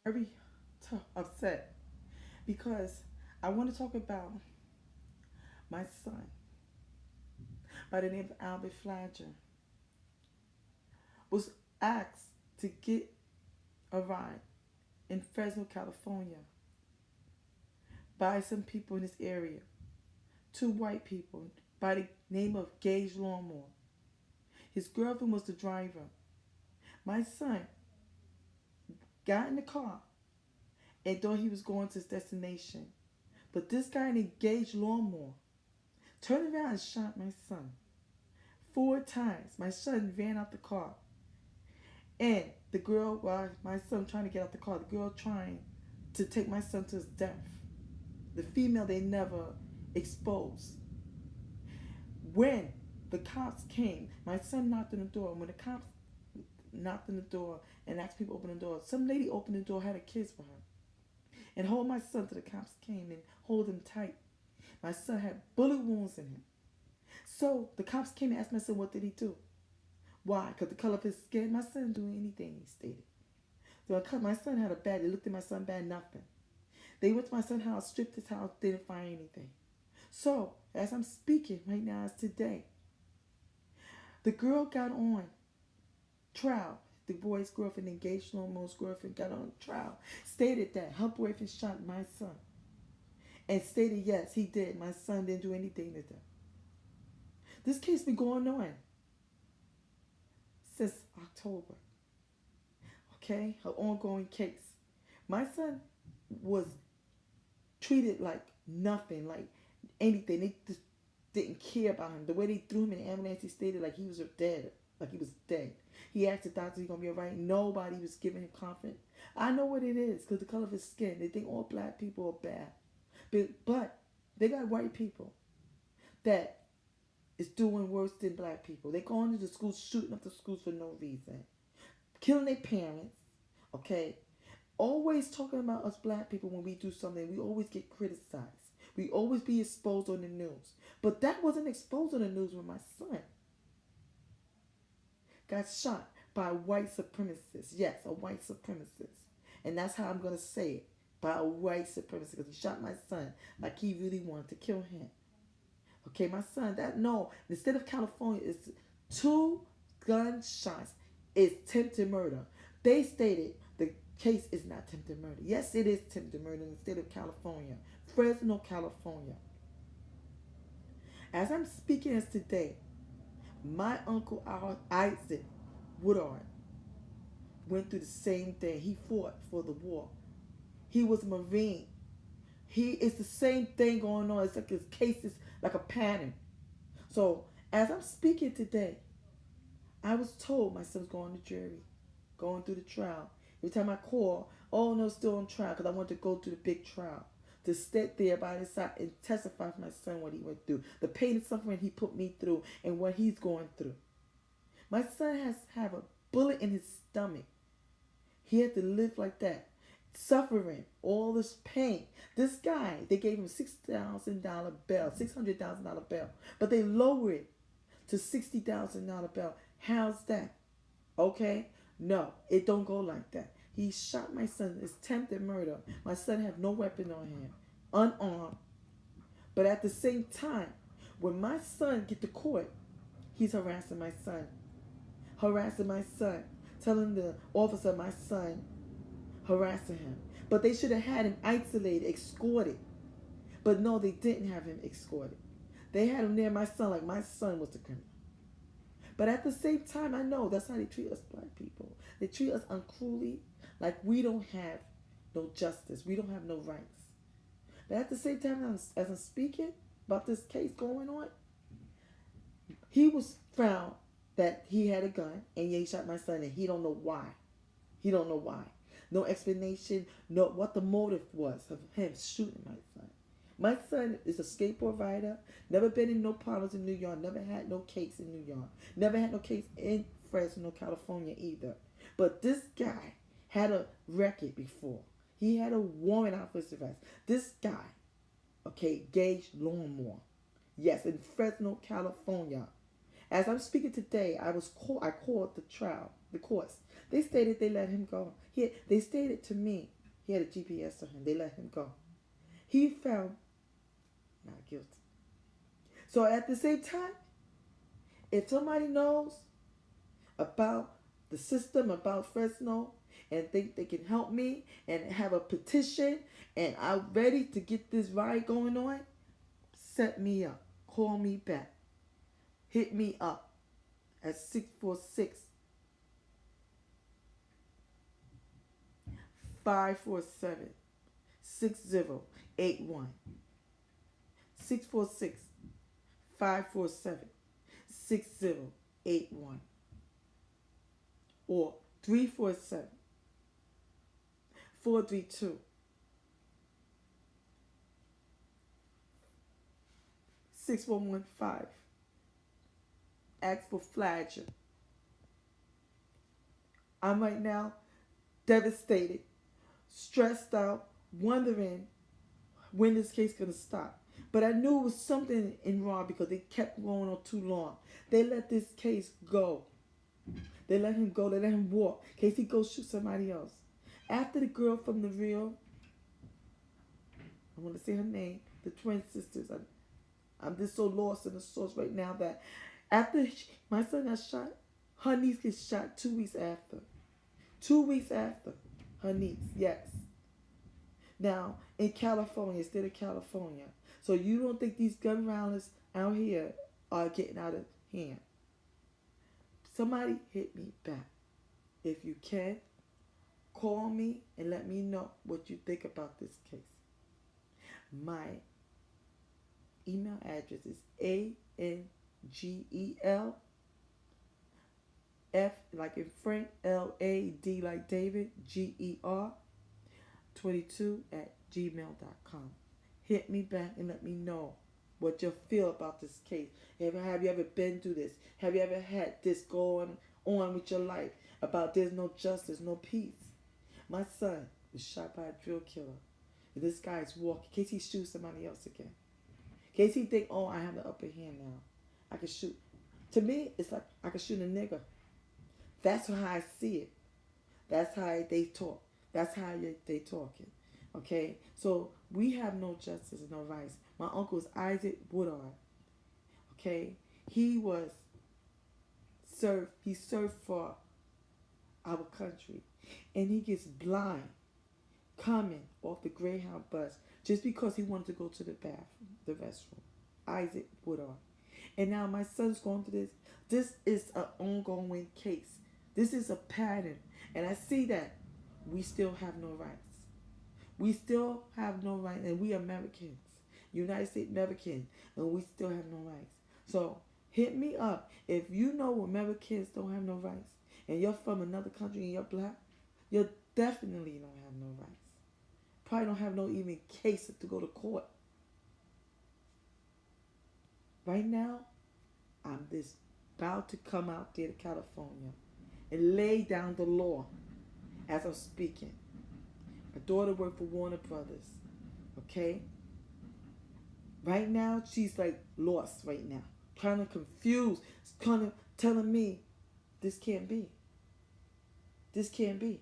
very upset because I want to talk about my son by the name of Albert Flagger was asked to get a ride in Fresno, California by some people in this area. Two white people by the name of Gage Longmore. His girlfriend was the driver. My son got in the car and thought he was going to his destination. But this guy named Gage Longmore turned around and shot my son 4 times. My son ran out the car. And the girl, while my son trying to get out the car, the girl trying to take my son to his death. The female they never exposed. When the cops came, my son knocked on the door. And when the cops knocked on the door and asked people to open the door, some lady opened the door, had her kids with her, and hold my son till the cops came and hold him tight. My son had bullet wounds in him. So the cops came and asked my son, what did he do? Why? Because the color of his skin. My son didn't do anything, he stated. So my son had a bad, they looked at my son bad, nothing. They went to my son's house, stripped his house, didn't find anything. So, as I'm speaking right now, it's today. The girl got on trial. The boy's girlfriend, engaged Lomo's girlfriend, got on trial. Stated that her boyfriend shot my son. And stated, yes, he did. My son didn't do anything to them. This case been going on since October. Okay? Her ongoing case. My son was treated like nothing, like anything. They just didn't care about him. The way they threw him in the ambulance, he stated like he was dead. Like he was dead. He asked the doctor, he gonna be alright? Nobody was giving him confidence. I know what it is, because the color of his skin. They think all black people are bad. But they got white people that is doing worse than black people. They going to the schools, shooting up the schools for no reason. Killing their parents. Okay? Always talking about us black people when we do something. We always get criticized. We always be exposed on the news. But that wasn't exposed on the news when my son got shot by a white supremacist. Yes, a white supremacist. And that's how I'm going to say it. By a white supremacist. Because he shot my son like he really wanted to kill him. Okay, my son, in the state of California, it's 2 gunshots. It's attempted murder. They stated the case is not attempted murder. Yes, it is attempted murder in the state of California. Fresno, California. As I'm speaking as today, my uncle Isaac Woodard went through the same thing. He fought for the war. He was a Marine. It's the same thing going on. It's like his case is like a pattern. So as I'm speaking today, I was told my son's going to jury, going through the trial. Every time I call, oh no, still on trial, because I want to go through the big trial. To sit there by his side and testify for my son what he went through. The pain and suffering he put me through and what he's going through. My son has have a bullet in his stomach. He had to live like that. Suffering, all this pain. This guy, they gave him $6,000 bail, $600,000 bail. But they lowered it to $60,000 bail. How's that? Okay? No, it don't go like that. He shot my son. It's attempted murder. My son have no weapon on him. Unarmed. But at the same time, when my son get to court, he's harassing my son. Harassing my son. Telling the officer my son harassing him. But they should have had him isolated, escorted. But no, they didn't have him escorted. They had him near my son like my son was the criminal. But at the same time, I know that's how they treat us black people. They treat us uncruelly, like we don't have no justice. We don't have no rights. But at the same time, as I'm speaking about this case going on, he was found that he had a gun and he shot my son and he don't know why. He don't know why. No explanation, no what the motive was of him shooting my son. My son is a skateboard rider, never been in no problems in New York, never had no case in New York, never had no case in Fresno, California either. But this guy had a record before. He had a warrant out for his arrest. This guy, okay, Gage Longmore, yes, in Fresno, California. As I'm speaking today, I called the trial, the courts. They stated they let him go. They stated to me He had a GPS on him. They let him go. He found not guilty. So at the same time, if somebody knows about the system, about Fresno, and think they can help me and have a petition and I'm ready to get this ride going on, set me up. Call me back. Hit me up at 646 547 6081. 646 547 6081. Or 347 432 6115. Ask for Fladger. I'm right now devastated, stressed out, wondering when this case gonna stop. But I knew it was something in wrong because they kept going on too long. They let this case go. They let him go. They let him walk in case he goes shoot somebody else. After the girl from the real, I want to say her name, the twin sisters. I'm just so lost in the source right now that after my son got shot, her niece gets shot 2 weeks after. 2 weeks after her niece, yes. Now, in California, state of California. So you don't think these gun violence out here are getting out of hand. Somebody hit me back. If you can, call me and let me know what you think about this case. My email address is ANGELF like in Frank, LAD like David, GER 22 at gmail.com. Hit me back and let me know what you feel about this case. Have you ever been through this? Have you ever had this going on with your life about there's no justice, no peace? My son was shot by a drill killer. And this guy is walking in case he shoots somebody else again. In case he think, oh, I have the upper hand now. I can shoot. To me, it's like I can shoot a nigga. That's how I see it. That's how they talk. That's how they talking. Okay? So we have no justice and no rights. My uncle is Isaac Woodard. Okay? He served for our country. And he gets blind coming off the Greyhound bus just because he wanted to go to the bathroom, the restroom. Isaac Woodard. And now my son's going through this. This is an ongoing case. This is a pattern. And I see that we still have no rights. We still have no rights. And we Americans, United States Americans, and we still have no rights. So hit me up. If you know Americans don't have no rights, and you're from another country and you're black, you definitely don't have no rights. Probably don't have no even case to go to court. Right now, I'm just about to come out there to California and lay down the law as I'm speaking. My daughter worked for Warner Brothers. Okay? Right now, she's like lost right now. Kind of confused. Kind of telling me, this can't be. This can't be.